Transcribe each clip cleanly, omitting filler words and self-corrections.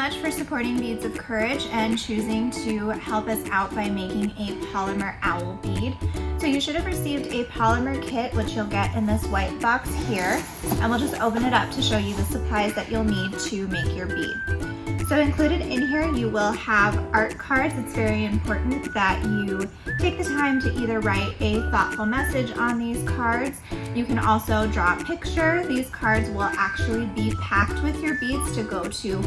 much for supporting Beads of Courage and choosing to help us out by making a polymer owl bead. So you should have received a polymer kit, which you'll get in this white box here, and we'll just open it up to show you the supplies that you'll need to make your bead. So included in here, you will have art cards. It's very important that you take the time to either write a thoughtful message on these cards. You can also draw a picture. These cards will actually be packed with your beads to go to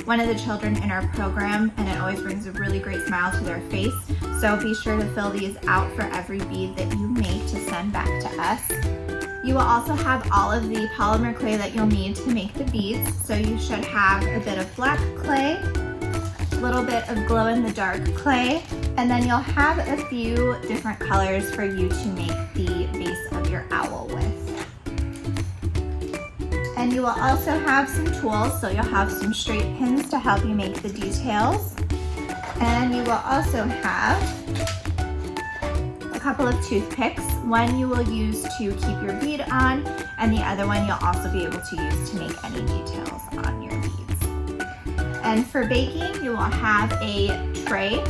one of the children in our program, and it always brings a really great smile to their face. So be sure to fill these out for every bead that you make to send back to us. You will also have all of the polymer clay that you'll need to make the beads. So you should have a bit of black clay, a little bit of glow-in-the-dark clay, and then you'll have a few different colors for you to make the base of your owl with. And you will also have some tools, so you'll have some straight pins to help you make the details. And you will also have a couple of toothpicks. One you will use to keep your bead on, and the other one you'll also be able to use to make any details on your beads. And for baking, you will have a tray,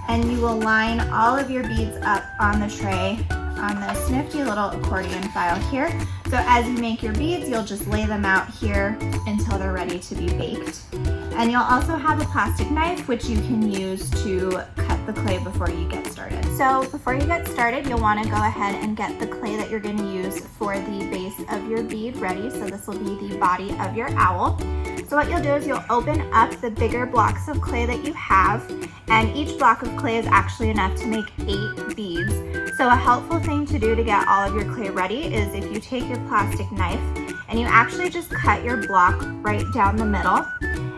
and you will line all of your beads up on the tray on this nifty little accordion file here. So as you make your beads, you'll just lay them out here until they're ready to be baked. And you'll also have a plastic knife, which you can use to cut the clay before you get started. So before you get started, you'll want to go ahead and get the clay that you're going to use for the base of your bead ready. So this will be the body of your owl. So what you'll do is you'll open up the bigger blocks of clay that you have, and each block of clay is actually enough to make 8 beads. So a helpful thing to do to get all of your clay ready is if you take your plastic knife and you actually just cut your block right down the middle,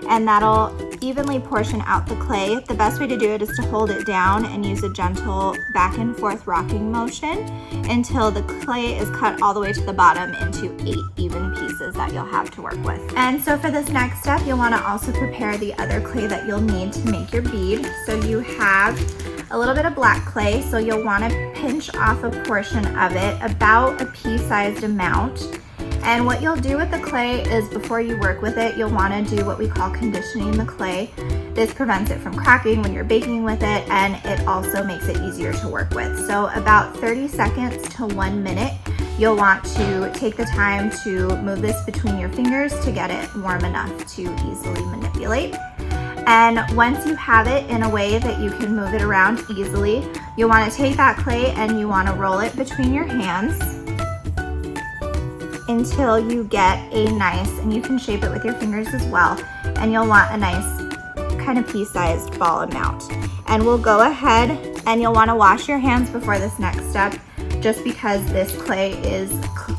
and that'll evenly portion out the clay. The best way to do it is to hold it down and use a gentle back and forth rocking motion until the clay is cut all the way to the bottom into 8 even pieces that you'll have to work with. And so for this next step, you'll want to also prepare the other clay that you'll need to make your bead. So you have a little bit of black clay, so you'll want to pinch off a portion of it, about a pea-sized amount. And what you'll do with the clay is before you work with it, you'll want to do what we call conditioning the clay. This prevents it from cracking when you're baking with it, and it also makes it easier to work with. So about 30 seconds to 1 minute, you'll want to take the time to move this between your fingers to get it warm enough to easily manipulate. And once you have it in a way that you can move it around easily, you'll want to take that clay and you want to roll it between your hands until you get a nice, and you can shape it with your fingers as well, and you'll want a nice kind of pea-sized ball amount. And we'll go ahead and you'll want to wash your hands before this next step, just because this clay is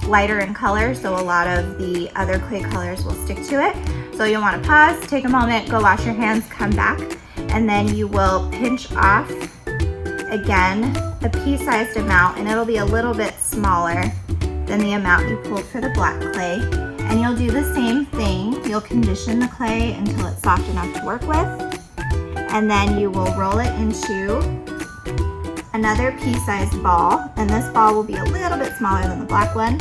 lighter in color, so a lot of the other clay colors will stick to it. So you'll want to pause, take a moment, go wash your hands, come back, and then you will pinch off again a pea-sized amount, and it'll be a little bit smaller than the amount you pulled for the black clay. And you'll do the same thing. You'll condition the clay until it's soft enough to work with, and then you will roll it into another pea-sized ball, and this ball will be a little bit smaller than the black one,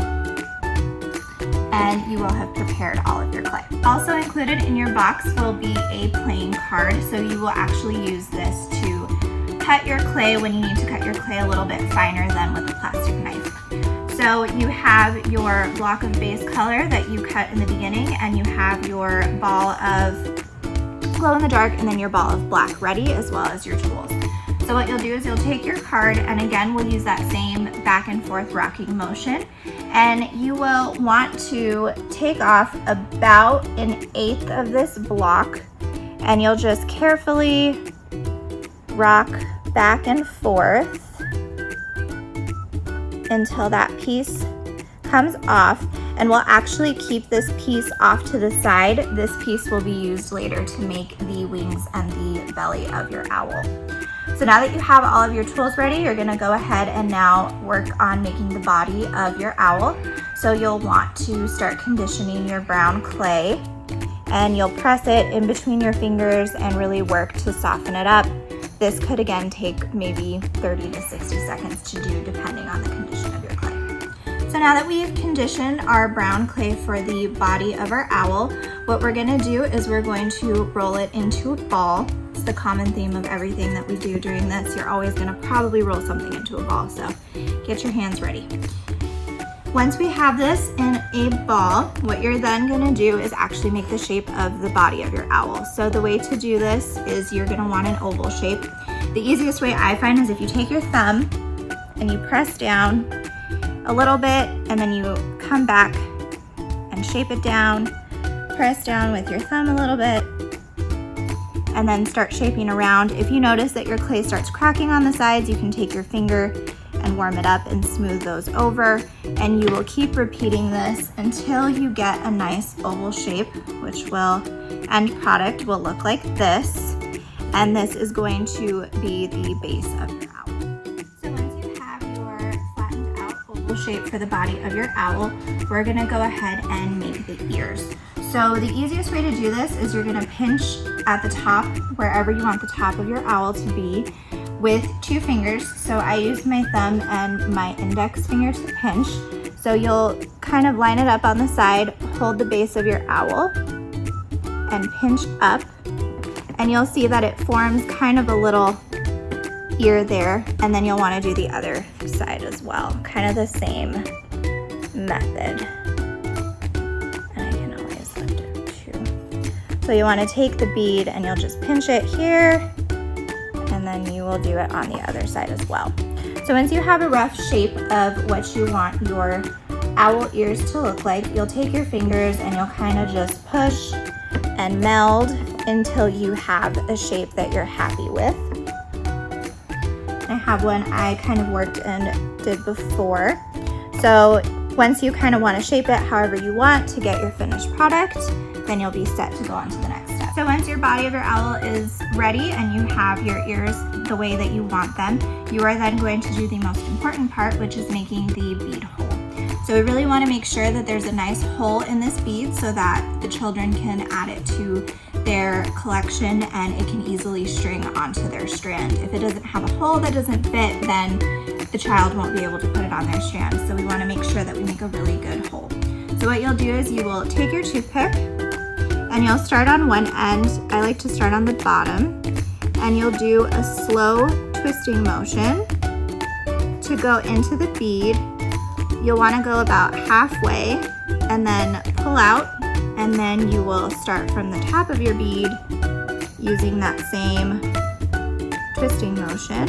and you will have prepared all of your clay. Also included in your box will be a playing card, so you will actually use this to cut your clay when you need to cut your clay a little bit finer than with a plastic knife. So you have your block of base color that you cut in the beginning, and you have your ball of glow in the dark, and then your ball of black ready, as well as your tools. So what you'll do is you'll take your card, and again we'll use that same back and forth rocking motion, and you will want to take off about 1/8 of this block, and you'll just carefully rock back and forth until that piece comes off, and we'll actually keep this piece off to the side. This piece will be used later to make the wings and the belly of your owl. So now that you have all of your tools ready, you're gonna go ahead and now work on making the body of your owl. So you'll want to start conditioning your brown clay, and you'll press it in between your fingers and really work to soften it up. This could again take maybe 30 to 60 seconds to do, depending on the condition of your clay. So now that we've conditioned our brown clay for the body of our owl, What we're gonna do is we're going to roll it into a ball. It's the common theme of everything that we do during this. You're always gonna probably roll something into a ball, so get your hands ready. Once we have this in a ball, what you're then gonna do is actually make the shape of the body of your owl. So the way to do this is you're gonna want an oval shape. The easiest way I find is if you take your thumb and you press down a little bit, and then you come back and shape it down, press down with your thumb a little bit, and then start shaping around. If you notice that your clay starts cracking on the sides, you can take your finger and warm it up and smooth those over, and you will keep repeating this until you get a nice oval shape, which will, end product will look like this, and this is going to be the base of your owl. So once you have your flattened out oval shape for the body of your owl, we're gonna go ahead and make the ears. So the easiest way to do this is you're gonna pinch at the top, wherever you want the top of your owl to be, with 2 fingers. So I used my thumb and my index finger to pinch. So you'll kind of line it up on the side, hold the base of your owl, and pinch up. And you'll see that it forms kind of a little ear there, and then you'll want to do the other side as well. Kind of the same method. And I can always lift it too. So you want to take the bead and you'll just pinch it here, and then you will do it on the other side as well. So once you have a rough shape of what you want your owl ears to look like, you'll take your fingers and you'll kind of just push and meld until you have a shape that you're happy with. I have one I kind of worked and did before. So once you kind of want to shape it however you want to get your finished product, then you'll be set to go on to the next step. So once your body of your owl is ready and you have your ears the way that you want them, you are then going to do the most important part, which is making the bead hole. So we really want to make sure that there's a nice hole in this bead so that the children can add it to their collection and it can easily string onto their strand. If it doesn't have a hole that doesn't fit, then the child won't be able to put it on their strand. So we want to make sure that we make a really good hole. So what you'll do is you will take your toothpick and you'll start on one end. I like to start on the bottom, and you'll do a slow twisting motion to go into the bead. You'll want to go about halfway and then pull out, and then you will start from the top of your bead using that same twisting motion,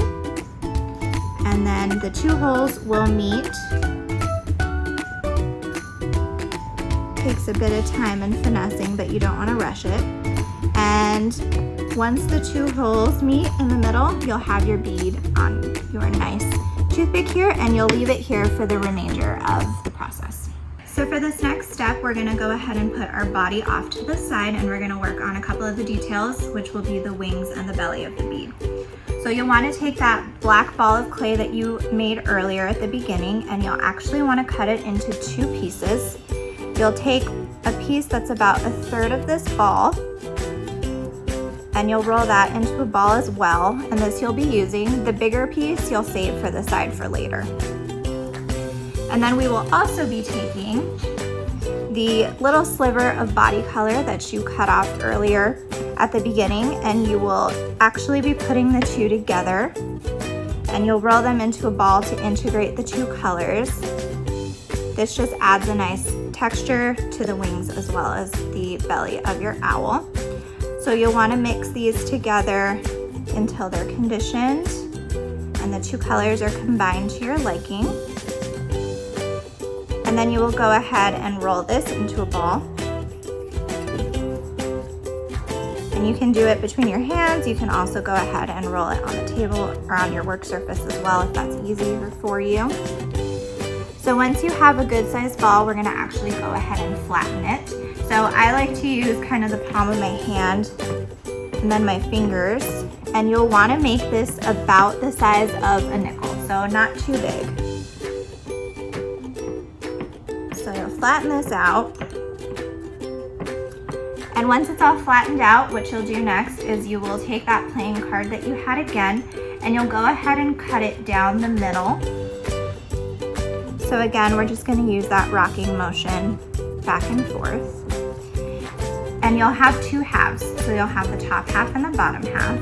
and then the 2 holes will meet. Takes a bit of time and finessing, but you don't want to rush it. And once the 2 holes meet in the middle, you'll have your bead on your nice toothpick here, and you'll leave it here for the remainder of the process. So for this next step, we're gonna go ahead and put our body off to the side, and we're gonna work on a couple of the details, which will be the wings and the belly of the bead. So you'll wanna take that black ball of clay that you made earlier at the beginning, and you'll actually wanna cut it into 2 pieces. You'll take a piece that's about 1/3 of this ball, and you'll roll that into a ball as well, and this you'll be using. The bigger piece you'll save for the side for later. And then we will also be taking the little sliver of body color that you cut off earlier at the beginning, and you will actually be putting the 2 together, and you'll roll them into a ball to integrate the 2 colors. This just adds a nice texture to the wings as well as the belly of your owl. So you'll want to mix these together until they're conditioned and the 2 colors are combined to your liking. And then you will go ahead and roll this into a ball. And you can do it between your hands. You can also go ahead and roll it on the table or on your work surface as well if that's easier for you. So once you have a good sized ball, we're gonna actually go ahead and flatten it. So I like to use kind of the palm of my hand and then my fingers, and you'll wanna make this about the size of a nickel, so not too big. So you'll flatten this out. And once it's all flattened out, what you'll do next is you will take that playing card that you had again, and you'll go ahead and cut it down the middle. So again, we're just going to use that rocking motion back and forth. and you'll have two halves. So you'll have the top half and the bottom half.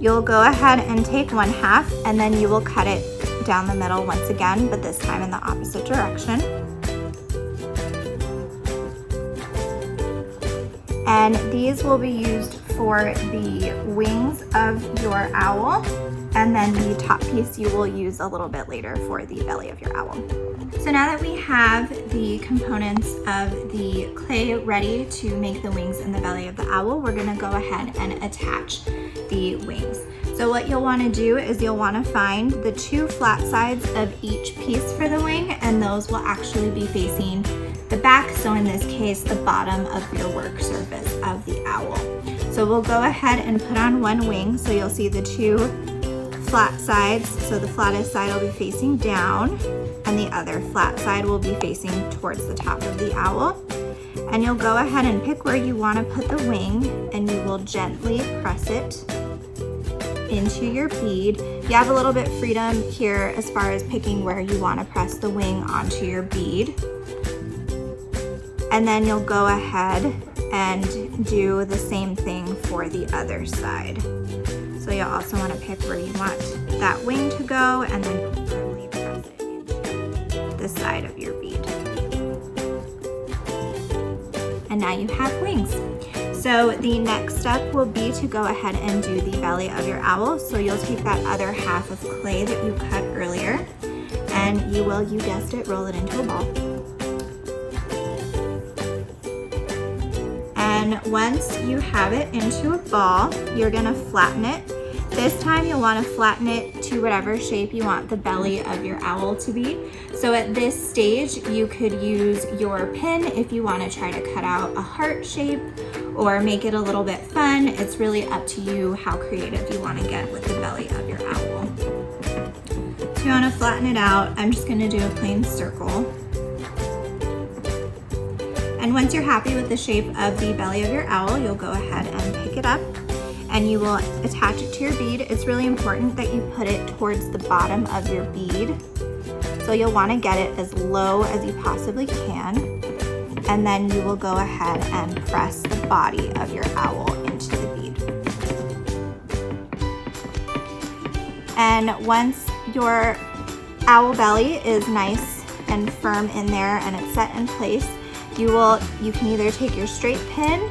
You'll go ahead and take one half and then you will cut it down the middle once again, but this time in the opposite direction. And these will be used for the wings of your owl, and then the top piece you will use a little bit later for the belly of your owl. So now that we have the components of the clay ready to make the wings and the belly of the owl, we're gonna go ahead and attach the wings. So what you'll wanna do is you'll wanna find the two flat sides of each piece for the wing, and those will actually be facing the back, so in this case, the bottom of your work surface of the owl. So we'll go ahead and put on one wing, so you'll see the two flat sides. So the flattest side will be facing down, and the other flat side will be facing towards the top of the owl. And you'll go ahead and pick where you want to put the wing, and you will gently press it into your bead. You have a little bit freedom here as far as picking where you want to press the wing onto your bead. And then you'll go ahead and do the same thing for the other side. So you'll also want to pick where you want that wing to go, and then firmly press it into the side of your bead. And now you have wings. So the next step will be to go ahead and do the belly of your owl. So you'll take that other half of clay that you cut earlier, and you will, you guessed it, roll it into a ball. And once you have it into a ball, you're gonna flatten it. This time you'll wanna flatten it to whatever shape you want the belly of your owl to be. So at this stage, you could use your pin if you wanna try to cut out a heart shape or make it a little bit fun. It's really up to you how creative you wanna get with the belly of your owl. So you wanna flatten it out. I'm just gonna do a plain circle. And once you're happy with the shape of the belly of your owl, you'll go ahead and pick it up and you will attach it to your bead. It's really important that you put it towards the bottom of your bead. So you'll want to get it as low as you possibly can. And then you will go ahead and press the body of your owl into the bead. And once your owl belly is nice and firm in there and it's set in place, you can either take your straight pin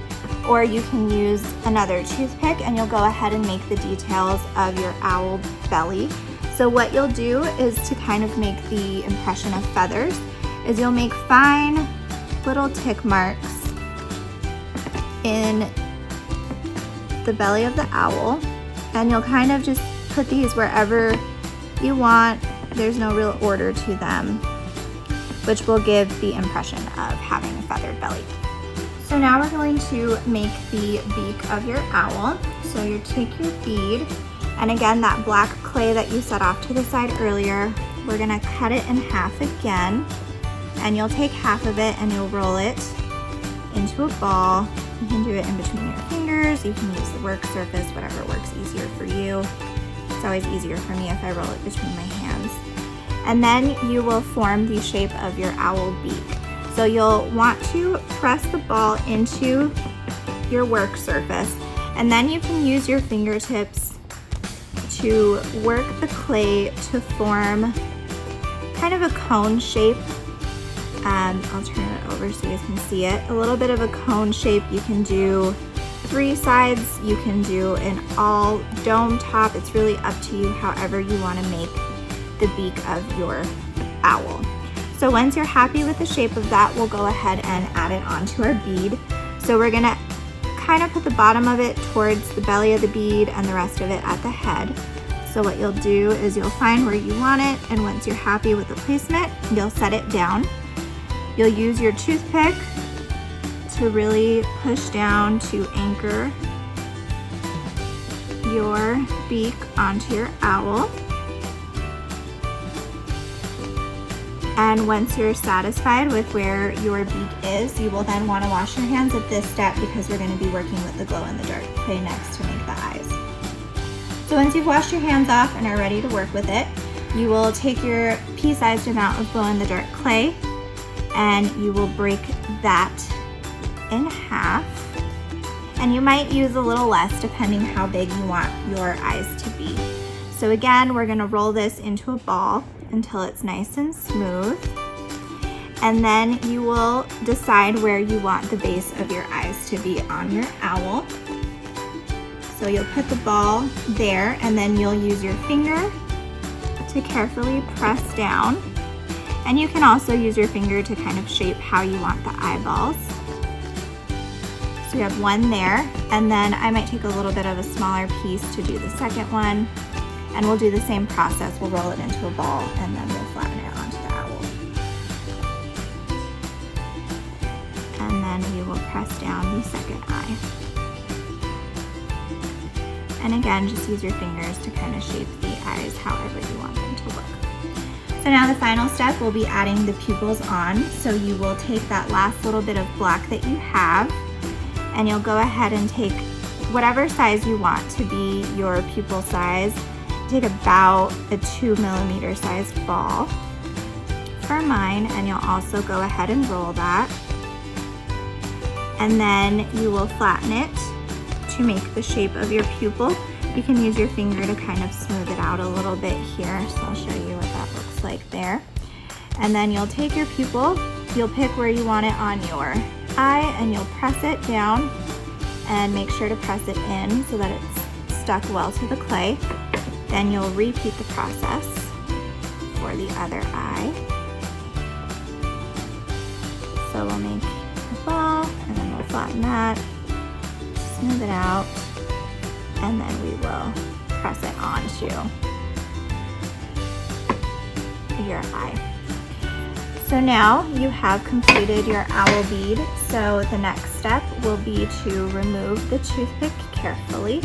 or you can use another toothpick, and you'll go ahead and make the details of your owl belly. So what you'll do is, to kind of make the impression of feathers, is you'll make fine little tick marks in the belly of the owl, and you'll kind of just put these wherever you want. There's no real order to them, which will give the impression of having a feathered belly. So now we're going to make the beak of your owl. So you take your bead, and again, that black clay that you set off to the side earlier, we're gonna cut it in half again, and you'll take half of it and you'll roll it into a ball. You can do it in between your fingers, you can use the work surface, whatever works easier for you. It's always easier for me if I roll it between my hands. And then you will form the shape of your owl beak. So you'll want to press the ball into your work surface, and then you can use your fingertips to work the clay to form kind of a cone shape. I'll turn it over so you guys can see it. A little bit of a cone shape. You can do 3 sides, you can do an all dome top. It's really up to you however you want to make the beak of your owl. So once you're happy with the shape of that, we'll go ahead and add it onto our bead. So we're gonna kind of put the bottom of it towards the belly of the bead and the rest of it at the head. So what you'll do is you'll find where you want it, and once you're happy with the placement, you'll set it down. You'll use your toothpick to really push down to anchor your beak onto your owl. And once you're satisfied with where your beak is, you will then want to wash your hands at this step, because we're going to be working with the glow-in-the-dark clay next to make the eyes. So once you've washed your hands off and are ready to work with it, you will take your pea-sized amount of glow-in-the-dark clay and you will break that in half. And you might use a little less depending how big you want your eyes to be. So again, we're gonna roll this into a ball until it's nice and smooth. And then you will decide where you want the base of your eyes to be on your owl. So you'll put the ball there, and then you'll use your finger to carefully press down. And you can also use your finger to kind of shape how you want the eyeballs. So we have one there, and then I might take a little bit of a smaller piece to do the second one. And we'll do the same process. We'll roll it into a ball, and then we'll flatten it onto the owl. And then we will press down the second eye. And again, just use your fingers to kind of shape the eyes however you want them to look. So now the final step will be adding the pupils on. So you will take that last little bit of black that you have, and you'll go ahead and take whatever size you want to be your pupil size. Take about a 2mm sized ball for mine, and you'll also go ahead and roll that. And then you will flatten it to make the shape of your pupil. You can use your finger to kind of smooth it out a little bit here. So I'll show you what that looks like there. And then you'll take your pupil, you'll pick where you want it on your eye, and you'll press it down and make sure to press it in so that it's stuck well to the clay. Then you'll repeat the process for the other eye. So we'll make a ball, and then we'll flatten that, smooth it out, and then we will press it onto your eye. So now you have completed your owl bead. So the next step will be to remove the toothpick carefully.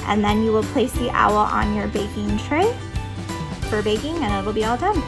And then you will place the owl on your baking tray for baking, and it'll be all done.